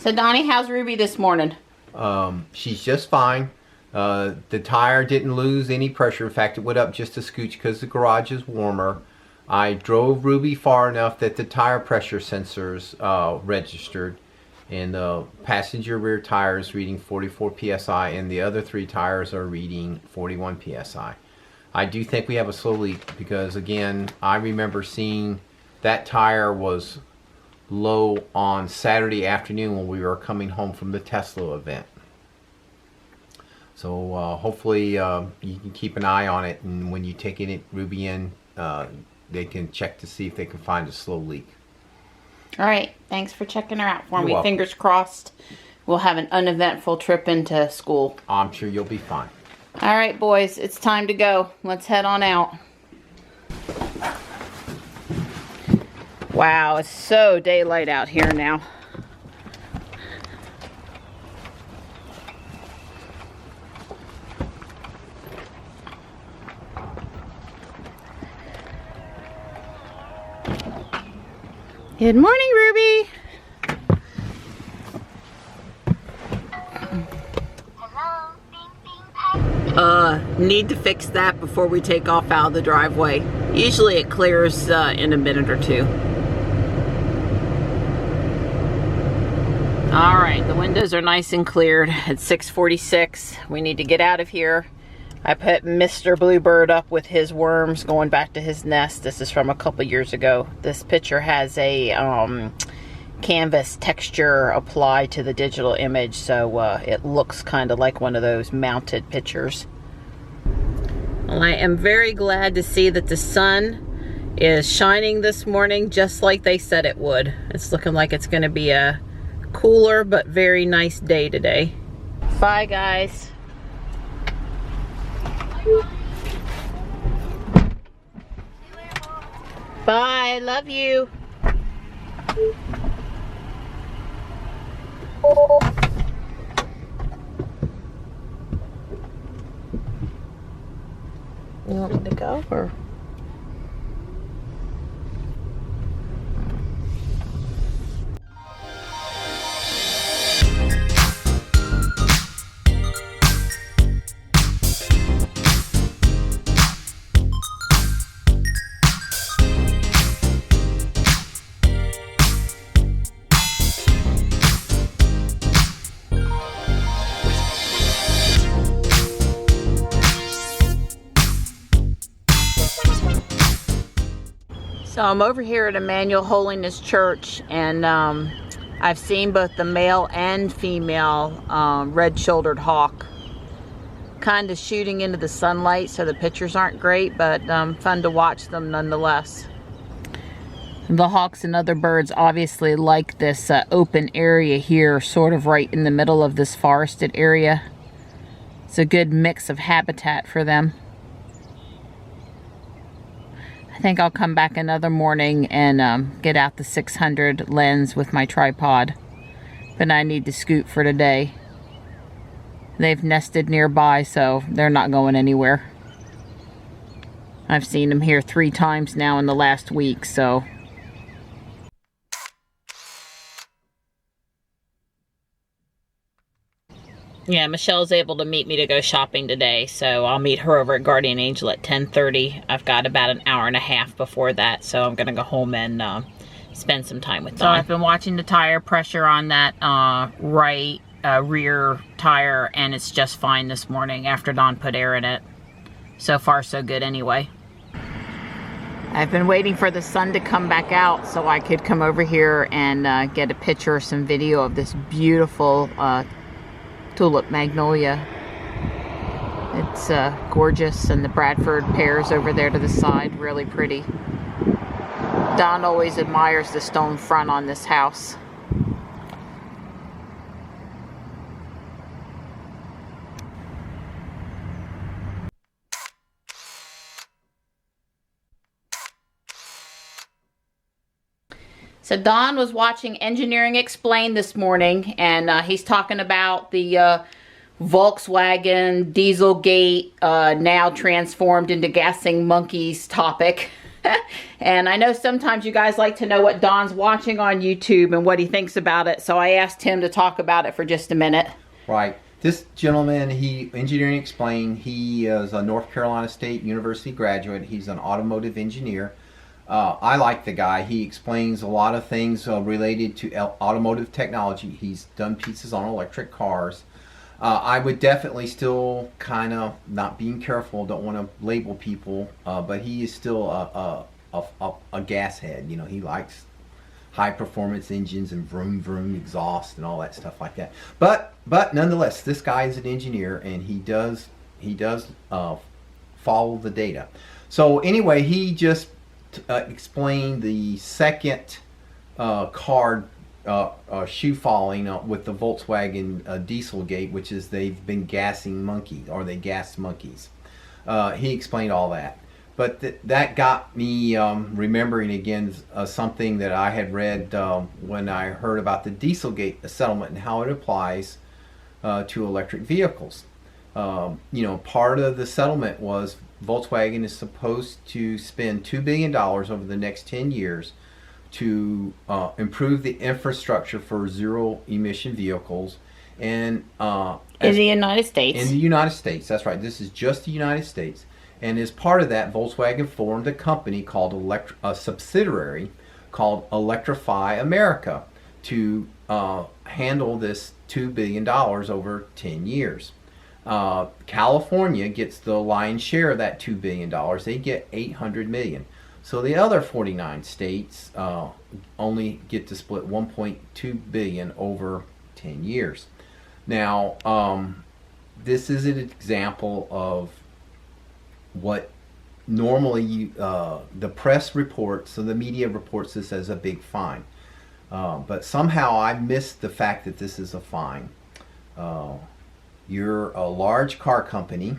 So Donnie, how's Ruby this morning? She's just fine. The tire didn't lose any pressure. In fact, it went up just a scooch because the garage is warmer. I drove Ruby far enough that the tire pressure sensors registered, and the passenger rear tire is reading 44 psi, and the other 3 tires are reading 41 psi. I do think we have a slow leak because, again, I remember seeing that tire was low on Saturday afternoon when we were coming home from the Tesla event. So hopefully you can keep an eye on it, and when you take Ruby in, they can check to see if they can find a slow leak. All right, thanks for checking her out for me. Welcome. Fingers crossed we'll have an uneventful trip into school. I'm sure you'll be fine. All right, boys, it's time to go. Let's head on out. Wow, it's so daylight out here now. Good morning, Ruby. Need to fix that before we take off out of the driveway. Usually it clears in a minute or two. All right, the windows are nice and cleared. It's 6:46. We need to get out of here. I put Mr. Bluebird up with his worms going back to his nest. This is from a couple years ago. This picture has a canvas texture applied to the digital image, so it looks kind of like one of those mounted pictures. Well, I am very glad to see that the sun is shining this morning just like they said it would. It's looking like it's going to be a cooler but very nice day today. Bye, guys. Bye, love you. You want me to go or? So I'm over here at Emmanuel Holiness Church, and I've seen both the male and female red-shouldered hawk kind of shooting into the sunlight, so the pictures aren't great, but fun to watch them nonetheless. The hawks and other birds obviously like this open area here, sort of right in the middle of this forested area. It's a good mix of habitat for them. I think I'll come back another morning and get out the 600 lens with my tripod. But I need to scoot for today. They've nested nearby, so they're not going anywhere. I've seen them here 3 times now in the last week, so. Yeah, Michelle's able to meet me to go shopping today, so I'll meet her over at Guardian Angel at 10:30. I've got about an hour and a half before that, so I'm going to go home and spend some time with Dawn. So I've been watching the tire pressure on that right rear tire, and it's just fine this morning after Dawn put air in it. So far, so good anyway. I've been waiting for the sun to come back out so I could come over here and get a picture or some video of this beautiful tulip magnolia. It's gorgeous, and the Bradford pears over there to the side, really pretty. Don always admires the stone front on this house. So Don was watching Engineering Explained this morning, and he's talking about the Volkswagen Dieselgate now transformed into gassing monkeys topic. And I know sometimes you guys like to know what Don's watching on YouTube and what he thinks about it, so I asked him to talk about it for just a minute. Right. This gentleman, Engineering Explained, he is a North Carolina State University graduate. He's an automotive engineer. I like the guy. He explains a lot of things related to automotive technology. He's done pieces on electric cars. I would definitely still kind of, not being careful, don't want to label people, but he is still a gas head. You know, he likes high performance engines and vroom vroom exhaust and all that stuff like that. But nonetheless, this guy is an engineer, and he does follow the data. So anyway, he just explained the second car shoe falling with the Volkswagen Dieselgate, which is they've been gassing monkeys, or they gassed monkeys. He explained all that. But that got me remembering again something that I had read when I heard about the Dieselgate settlement and how it applies to electric vehicles. You know, part of the settlement was Volkswagen is supposed to spend $2 billion over the next 10 years to improve the infrastructure for zero emission vehicles and in the United States. In the United States, that's right. This is just the United States. And as part of that, Volkswagen formed a company called a subsidiary called Electrify America to handle this $2 billion over 10 years. California gets the lion's share of that $2 billion. They get $800 million. So the other 49 states only get to split $1.2 billion over 10 years. Now, this is an example of what normally the press reports, so the media reports this as a big fine. But somehow I missed the fact that this is a fine. You're a large car company.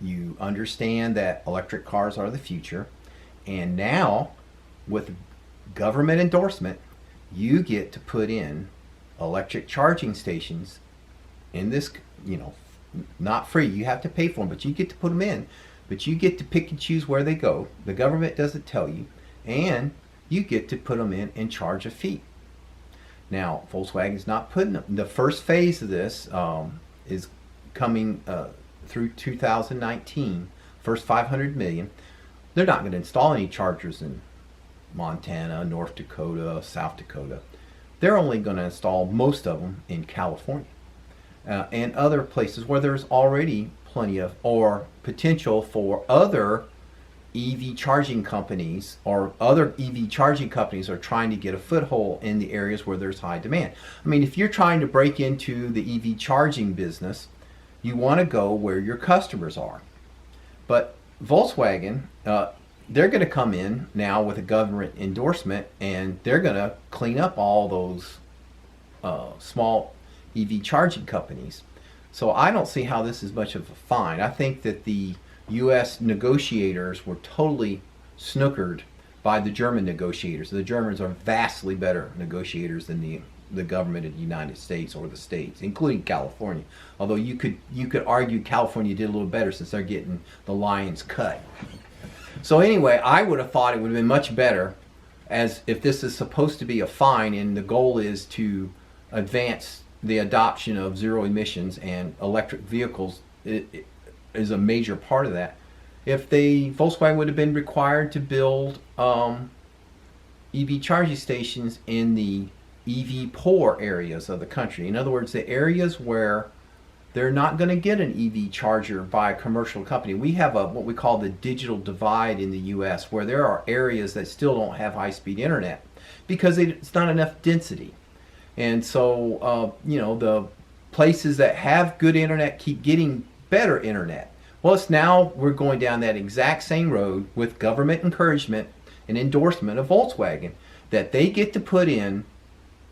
You understand that electric cars are the future. And now, with government endorsement, you get to put in electric charging stations in this, you know, not free. You have to pay for them, but you get to put them in. But you get to pick and choose where they go. The government doesn't tell you. And you get to put them in and charge a fee. Now, Volkswagen's not putting them. The first phase of this is coming through 2019. First 500 million. They're not going to install any chargers in Montana, North Dakota, South Dakota. They're only going to install most of them in California and other places where there's already plenty of, or potential for other EV charging companies, or other EV charging companies are trying to get a foothold in the areas where there's high demand. I mean, if you're trying to break into the EV charging business, you want to go where your customers are. But Volkswagen, they're going to come in now with a government endorsement, and they're going to clean up all those small EV charging companies. So I don't see how this is much of a fine. I think that the U.S. negotiators were totally snookered by the German negotiators. The Germans are vastly better negotiators than the government of the United States or the states, including California. Although you could argue California did a little better since they're getting the lion's cut. So anyway, I would have thought it would have been much better, as if this is supposed to be a fine and the goal is to advance the adoption of zero emissions, and electric vehicles it is a major part of that. If Volkswagen would have been required to build EV charging stations in the EV poor areas of the country. In other words, the areas where they're not going to get an EV charger by a commercial company. We have what we call the digital divide in the U.S., where there are areas that still don't have high-speed internet because it's not enough density. And so, you know, the places that have good internet keep getting better internet. Well, it's now we're going down that exact same road with government encouragement and endorsement of Volkswagen, that they get to put in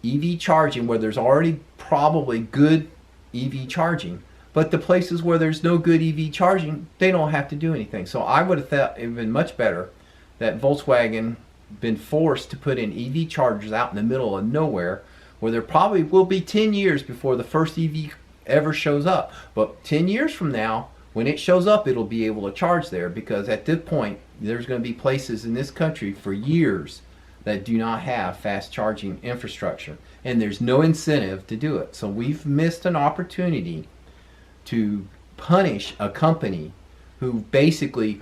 EV charging where there's already probably good EV charging. But the places where there's no good EV charging, they don't have to do anything. So I would have thought it would have been much better that Volkswagen been forced to put in EV chargers out in the middle of nowhere, where there probably will be 10 years before the first EV ever shows up. But 10 years from now, When it shows up, it'll be able to charge there, because at this point, there's going to be places in this country for years that do not have fast charging infrastructure, and there's no incentive to do it. So we've missed an opportunity to punish a company who basically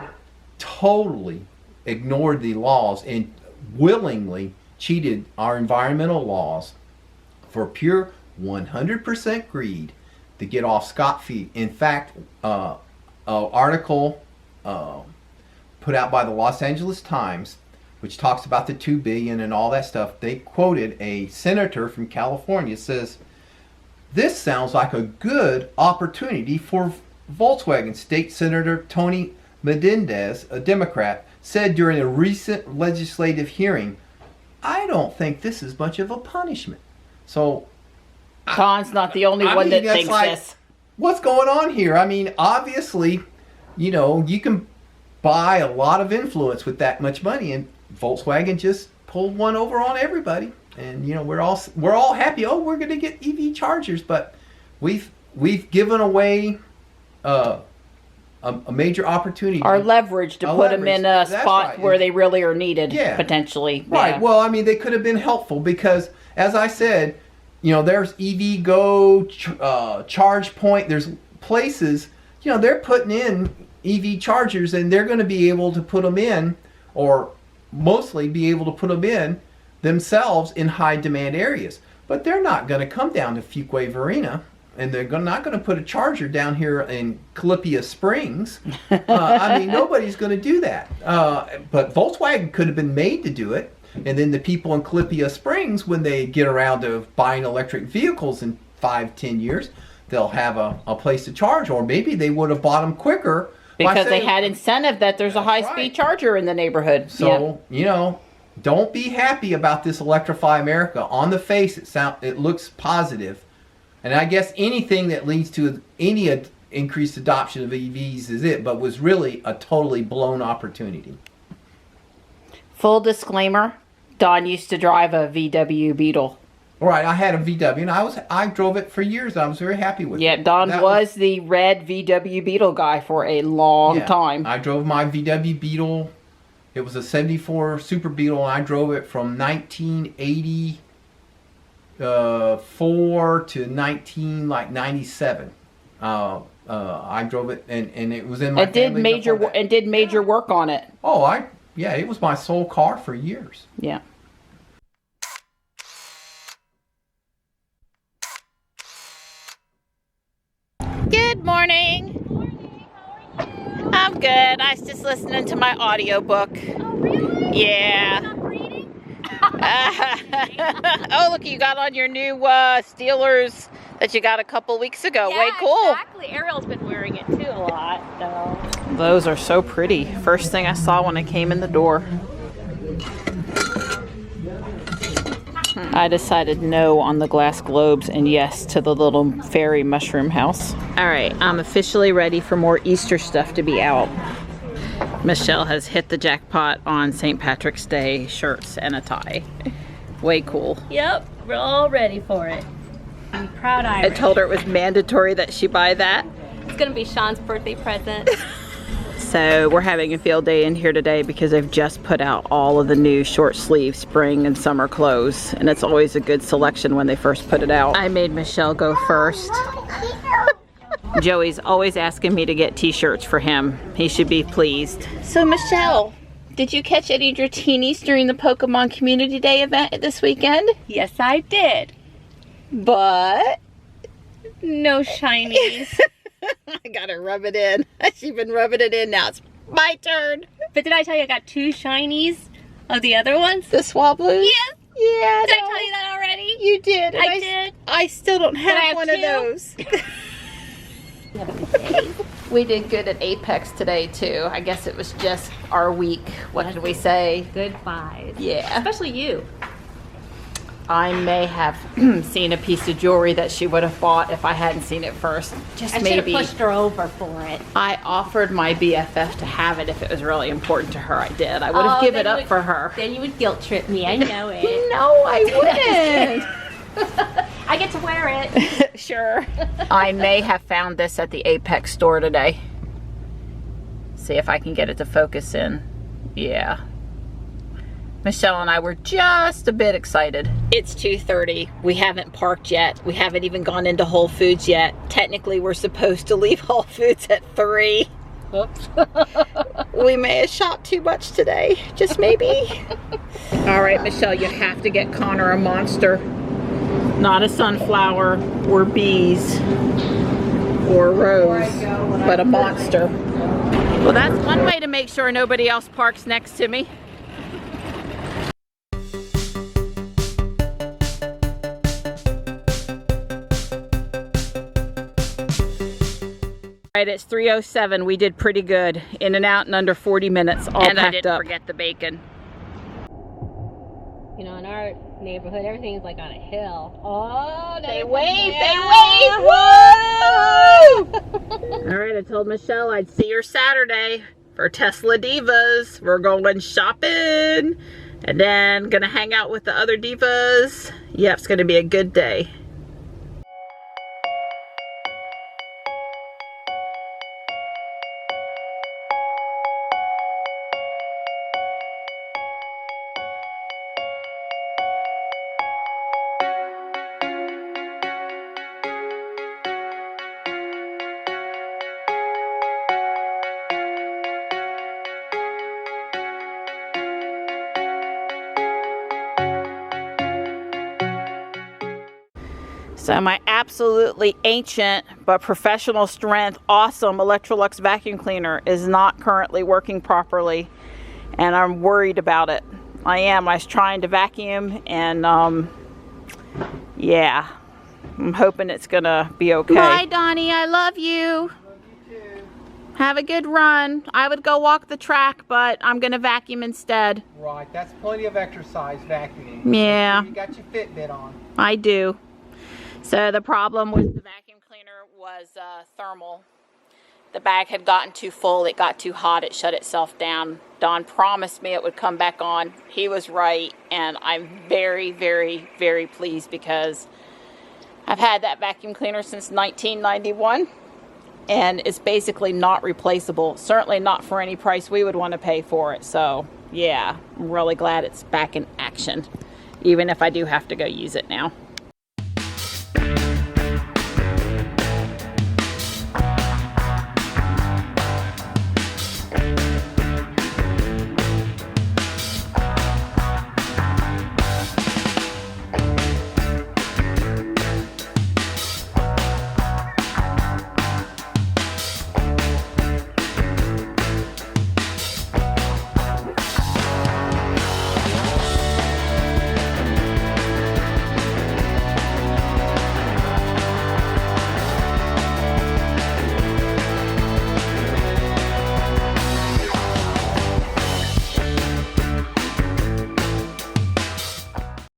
totally ignored the laws and willingly cheated our environmental laws for pure 100% greed to get off scot-free. In fact, an article put out by the Los Angeles Times, which talks about the $2 billion and all that stuff, they quoted a senator from California, says, "This sounds like a good opportunity for Volkswagen." State Senator Tony Menendez, a Democrat, said during a recent legislative hearing, "I don't think this is much of a punishment." So Don's not the only one that thinks this. What's going on here? I mean, obviously, you know, you can buy a lot of influence with that much money, and Volkswagen just pulled one over on everybody. And you know, we're all happy. Oh, we're going to get EV chargers, but we've given away a major opportunity. Our leverage to put them in a spot where they really are needed, potentially. Right. Yeah. Well, I mean, they could have been helpful because, as I said, you know, there's EV Go, Charge Point. There's places, you know, they're putting in EV chargers, and they're going to be able to put them in, or mostly be able to put them in themselves in high demand areas. But they're not going to come down to Fuquay Varina, and they're not going to put a charger down here in Calypia Springs. I mean, nobody's going to do that. But Volkswagen could have been made to do it. And then the people in Calypia Springs, when they get around to buying electric vehicles in 5-10 years, they'll have a place to charge. Or maybe they would have bought them quicker. Because they had incentive that there's a high-speed charger in the neighborhood. So, you know, don't be happy about this Electrify America. On the face, it looks positive. And I guess anything that leads to any increased adoption of EVs is it, but was really a totally blown opportunity. Full disclaimer, Don used to drive a VW Beetle. Right, I had a VW, and I drove it for years. I was very happy with it. Yeah, Don was the red VW Beetle guy for a long time. I drove my VW Beetle. It was a 74 Super Beetle, and I drove it from 1984 to 1997. I drove it, and it was in my family. Did major work on it. Oh, yeah, it was my sole car for years. Yeah. Good morning. Good morning. How are you? I'm good. I was just listening to my audiobook. Oh, really? Yeah. You're not reading? Oh, look, you got on your new Steelers that you got a couple weeks ago. Yeah, way cool. Exactly. Ariel's been wearing it too a lot, so. Those are so pretty. First thing I saw when I came in the door. I decided no on the glass globes and yes to the little fairy mushroom house. All right, I'm officially ready for more Easter stuff to be out. Michelle has hit the jackpot on St. Patrick's Day shirts and a tie. Way cool. Yep, we're all ready for it. I'm proud Irish. I told her it was mandatory that she buy that. It's gonna be Sean's birthday present. So we're having a field day in here today because they've just put out all of the new short sleeve spring and summer clothes, and it's always a good selection when they first put it out. I made Michelle go first. Joey's always asking me to get t-shirts for him. He should be pleased. So Michelle, did you catch any of your teenies during the Pokemon Community Day event this weekend? Yes, I did. But no shinies. I gotta rub it in. She's been rubbing it in now. It's my turn. But did I tell you I got 2 shinies of the other ones? The Swablues? Yes. Yeah. Did I tell you that already? You did. I did. I still don't have I have one 2? of those. We did good at Apex today too. I guess it was just our week. What did we say? Good vibes. Yeah. Especially you. I may have seen a piece of jewelry that she would have bought if I hadn't seen it first. Just I should maybe. have pushed her over for it. I offered my BFF to have it if it was really important to her. I did. I would have given it up for her. Then you would guilt trip me. I know it. No, I wouldn't. I get to wear it. Sure. I may have found this at the Apex store today. see if I can get it to focus in. Yeah. Michelle and I were just a bit excited. It's 2:30. We haven't parked yet. We haven't even gone into Whole Foods yet. Technically, we're supposed to leave Whole Foods at 3. Oops. We may have shopped too much today. Just maybe. All right, Michelle, you have to get Connor a monster. Not a sunflower or bees or rose, but a monster. Well, that's one way to make sure nobody else parks next to me. Right, it's 3:07. We did pretty good. In and out in under 40 minutes, all packed up. And I didn't forget the bacon. You know, in our neighborhood, everything's like on a hill. Oh, they wave, woo! All right, I told Michelle I'd see her Saturday for Tesla Divas. We're going shopping and then gonna hang out with the other divas. Yep, it's gonna be a good day. So my absolutely ancient but professional strength, awesome Electrolux vacuum cleaner is not currently working properly, and I'm worried about it. I was trying to vacuum, and yeah, I'm hoping it's gonna be okay. Bye, Donnie, I love you. Have a good run. I would go walk the track, but I'm gonna vacuum instead. Right, that's plenty of exercise vacuuming. Yeah. You got your Fitbit on. I do. So the problem with the vacuum cleaner was thermal. The bag had gotten too full, it got too hot, it shut itself down. Don promised me it would come back on. He was right, and I'm very, very, very pleased because I've had that vacuum cleaner since 1991, and it's basically not replaceable. Certainly not for any price we would want to pay for it. So yeah, I'm really glad it's back in action, even if I do have to go use it now.